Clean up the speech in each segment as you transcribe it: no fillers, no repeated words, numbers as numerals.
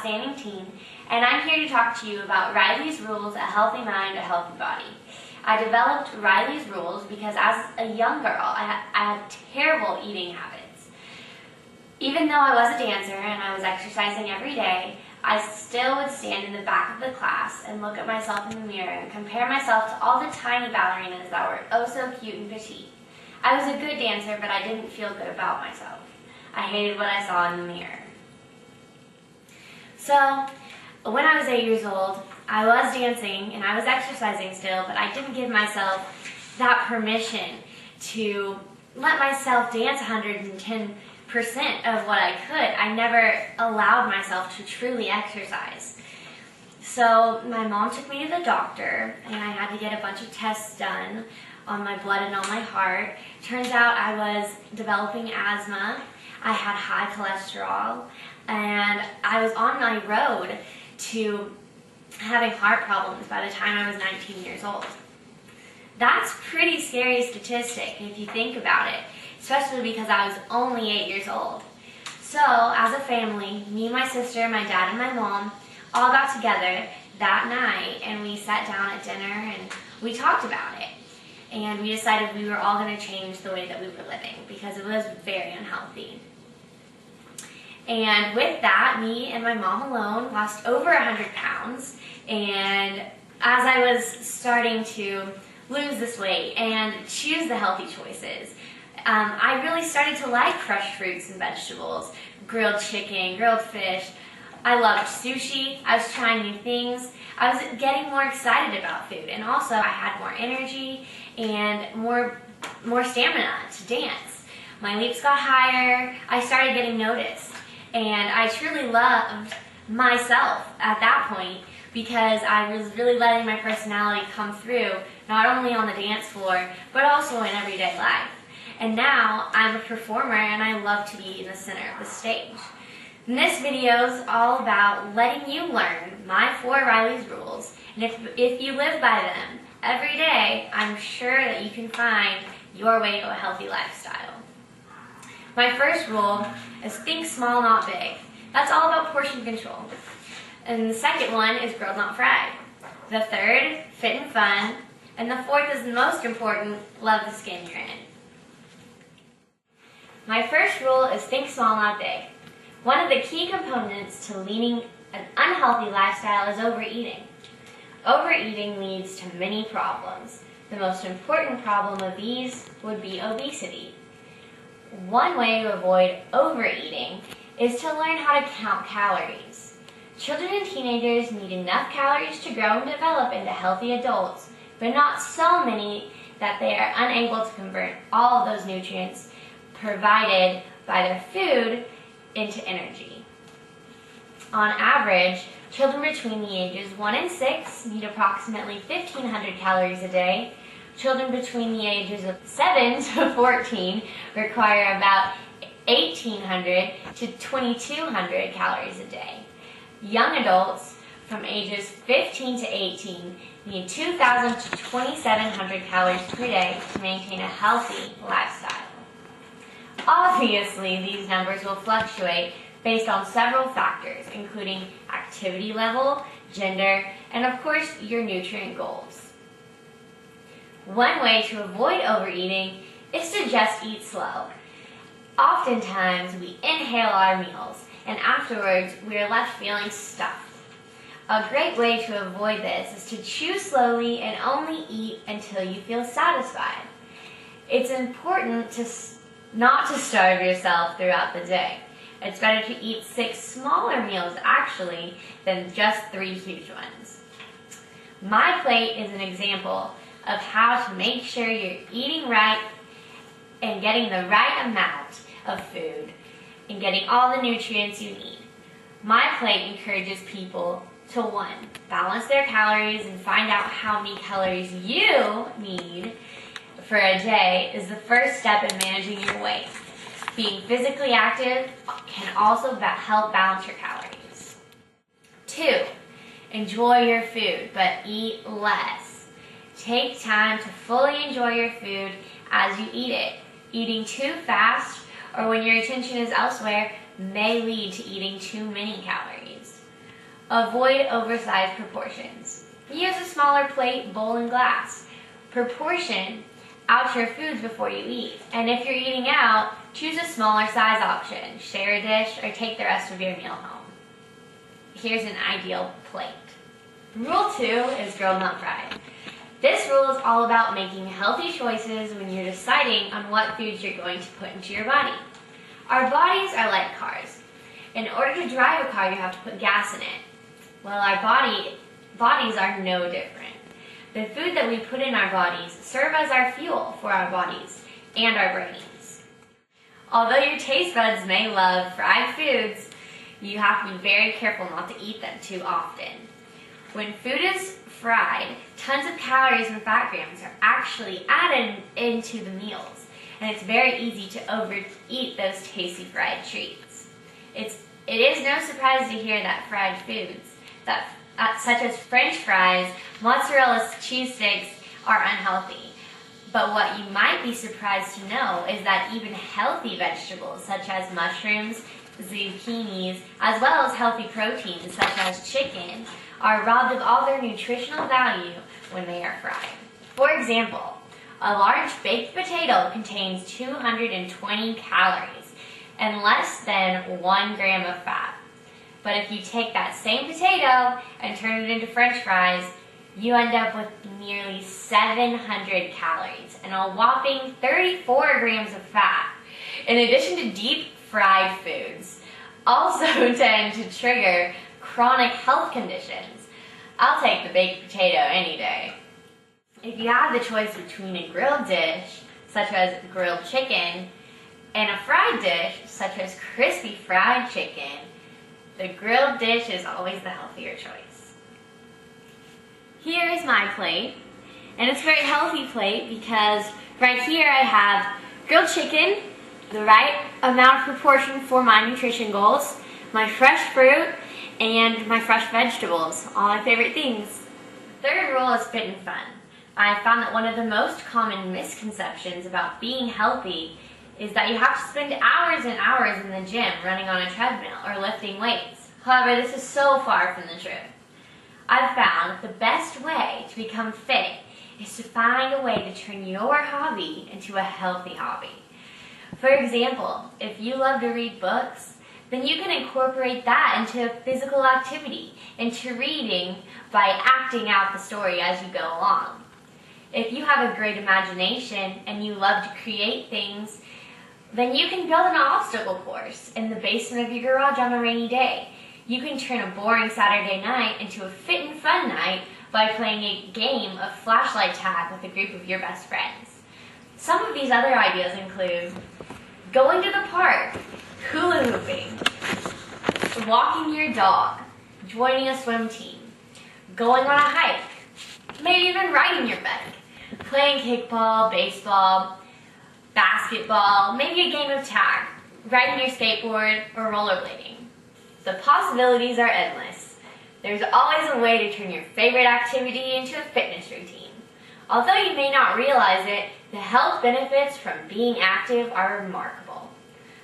outstanding teen, and I'm here to talk to you about Reilly's Rules, A Healthy Mind, A Healthy Body. I developed Reilly's Rules because as a young girl, I had terrible eating habits. Even though I was a dancer and I was exercising every day, I still would stand in the back of the class and look at myself in the mirror and compare myself to all the tiny ballerinas that were oh so cute and petite. I was a good dancer, but I didn't feel good about myself. I hated what I saw in the mirror. So, when I was 8 years old, I was dancing and I was exercising still, but I didn't give myself that permission to let myself dance 110% of what I could. I never allowed myself to truly exercise. So my mom took me to the doctor and I had to get a bunch of tests done on my blood and on my heart. Turns out I was developing asthma, I had high cholesterol, and I was on my road to having heart problems by the time I was 19 years old. That's a pretty scary statistic if you think about it, especially because I was only 8 years old. So, as a family, me, my sister, my dad, and my mom all got together that night and we sat down at dinner and we talked about it. And we decided we were all going to change the way that we were living because it was very unhealthy. And with that, me and my mom alone lost over 100 pounds. And as I was starting to lose this weight and choose the healthy choices, I really started to like fresh fruits and vegetables, grilled chicken, grilled fish. I loved sushi. I was trying new things. I was getting more excited about food. And also I had more energy and more stamina to dance. My leaps got higher. I started getting noticed. And I truly loved myself at that point because I was really letting my personality come through, not only on the dance floor, but also in everyday life. And now I'm a performer and I love to be in the center of the stage. And this video is all about letting you learn my 4 Reilly's rules. And if you live by them every day, I'm sure that you can find your way to a healthy lifestyle. My first rule is think small, not big. That's all about portion control. And the second one is grilled, not fried. The third, fit and fun. And the fourth is the most important, love the skin you're in. My first rule is think small, not big. One of the key components to leading an unhealthy lifestyle is overeating. Overeating leads to many problems. The most important problem of these would be obesity. One way to avoid overeating is to learn how to count calories. Children and teenagers need enough calories to grow and develop into healthy adults, but not so many that they are unable to convert all of those nutrients provided by their food into energy. On average, children between the ages 1 and 6 need approximately 1,500 calories a day. Children between the ages of 7 to 14 require about 1,800 to 2,200 calories a day. Young adults from ages 15 to 18 need 2,000 to 2,700 calories per day to maintain a healthy lifestyle. Obviously, these numbers will fluctuate based on several factors, including activity level, gender, and of course, your nutrient goals. One way to avoid overeating is to just eat slow. Oftentimes, we inhale our meals, and afterwards, we are left feeling stuffed. A great way to avoid this is to chew slowly and only eat until you feel satisfied. It's important not to starve yourself throughout the day. It's better to eat 6 smaller meals, actually, than just 3 huge ones. My plate is an example of how to make sure you're eating right and getting the right amount of food and getting all the nutrients you need. My plate encourages people to 1, balance their calories and find out how many calories you need for a day is the first step in managing your weight. Being physically active can also help balance your calories. 2, enjoy your food, but eat less. Take time to fully enjoy your food as you eat it. Eating too fast or when your attention is elsewhere may lead to eating too many calories. Avoid oversized proportions. Use a smaller plate, bowl, and glass. Proportion out your foods before you eat. And if you're eating out, choose a smaller size option. Share a dish or take the rest of your meal home. Here's an ideal plate. Rule 2 is grill, not fry. This rule is all about making healthy choices when you're deciding on what foods you're going to put into your body. Our bodies are like cars. In order to drive a car, you have to put gas in it. Well, our bodies are no different. The food that we put in our bodies serve as our fuel for our bodies and our brains. Although your taste buds may love fried foods, you have to be very careful not to eat them too often. When food is fried, tons of calories and fat grams are actually added into the meals, and it's very easy to overeat those tasty fried treats. It is no surprise to hear that fried foods, such as French fries, mozzarella cheese sticks, are unhealthy. But what you might be surprised to know is that even healthy vegetables, such as mushrooms, zucchinis, as well as healthy proteins, such as chicken, are robbed of all their nutritional value when they are fried. For example, a large baked potato contains 220 calories and less than 1 gram of fat. But if you take that same potato and turn it into French fries, you end up with nearly 700 calories and a whopping 34 grams of fat. In addition to deep fried foods, also tend to trigger chronic health conditions. I'll take the baked potato any day. If you have the choice between a grilled dish, such as grilled chicken, and a fried dish, such as crispy fried chicken, the grilled dish is always the healthier choice. Here is my plate, and it's a very healthy plate because right here I have grilled chicken, the right amount of proportion for my nutrition goals, my fresh fruit, and my fresh vegetables, all my favorite things. The third rule is fit and fun. I found that one of the most common misconceptions about being healthy is that you have to spend hours and hours in the gym running on a treadmill or lifting weights. However, this is so far from the truth. I've found that the best way to become fit is to find a way to turn your hobby into a healthy hobby. For example, if you love to read books, then you can incorporate that into physical activity, into reading by acting out the story as you go along. If you have a great imagination and you love to create things, then you can build an obstacle course in the basement of your garage on a rainy day. You can turn a boring Saturday night into a fit and fun night by playing a game of flashlight tag with a group of your best friends. Some of these other ideas include going to the park, hula hooping, walking your dog, joining a swim team, going on a hike, maybe even riding your bike, playing kickball, baseball, basketball, maybe a game of tag, riding your skateboard, or rollerblading. The possibilities are endless. There's always a way to turn your favorite activity into a fitness routine. Although you may not realize it, the health benefits from being active are remarkable.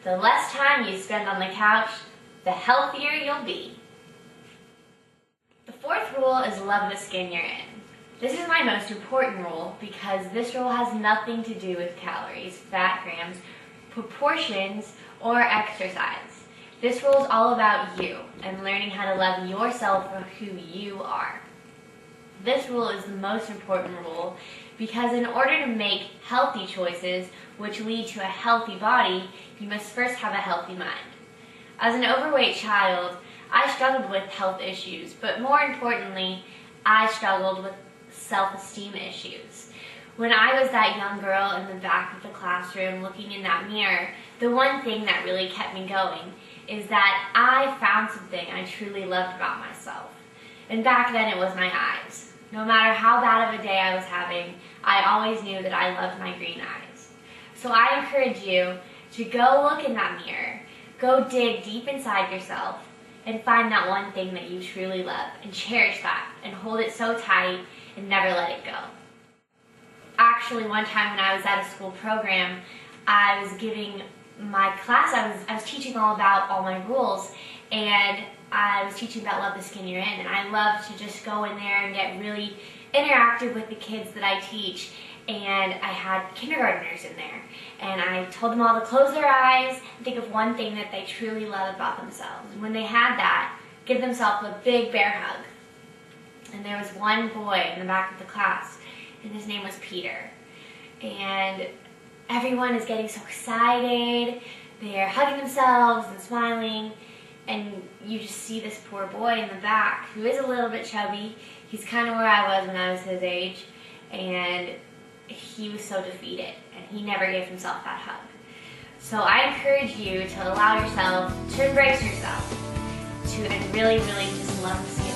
The less time you spend on the couch, the healthier you'll be. The fourth rule is love the skin you're in. This is my most important rule because this rule has nothing to do with calories, fat grams, proportions, or exercise. This rule is all about you and learning how to love yourself for who you are. This rule is the most important rule because in order to make healthy choices which lead to a healthy body, you must first have a healthy mind. As an overweight child, I struggled with health issues, but more importantly, I struggled with self-esteem issues. When I was that young girl in the back of the classroom looking in that mirror, the one thing that really kept me going is that I found something I truly loved about myself. And back then it was my eyes. No matter how bad of a day I was having, I always knew that I loved my green eyes. So I encourage you to go look in that mirror, go dig deep inside yourself, and find that one thing that you truly love, and cherish that, and hold it so tight, and never let it go. Actually, one time when I was at a school program, I was giving my class, I was teaching all about all my rules, and I was teaching about Love the Skin You're In, and I love to just go in there and get really interactive with the kids that I teach. And I had kindergartners in there, and I told them all to close their eyes and think of one thing that they truly love about themselves. And when they had that, give themselves a big bear hug. And there was one boy in the back of the class, and his name was Peter. And everyone is getting so excited. They're hugging themselves and smiling. And you just see this poor boy in the back who is a little bit chubby. He's kind of where I was when I was his age. And he was so defeated. And he never gave himself that hug. So I encourage you to allow yourself to embrace yourself. And really, really just love the skin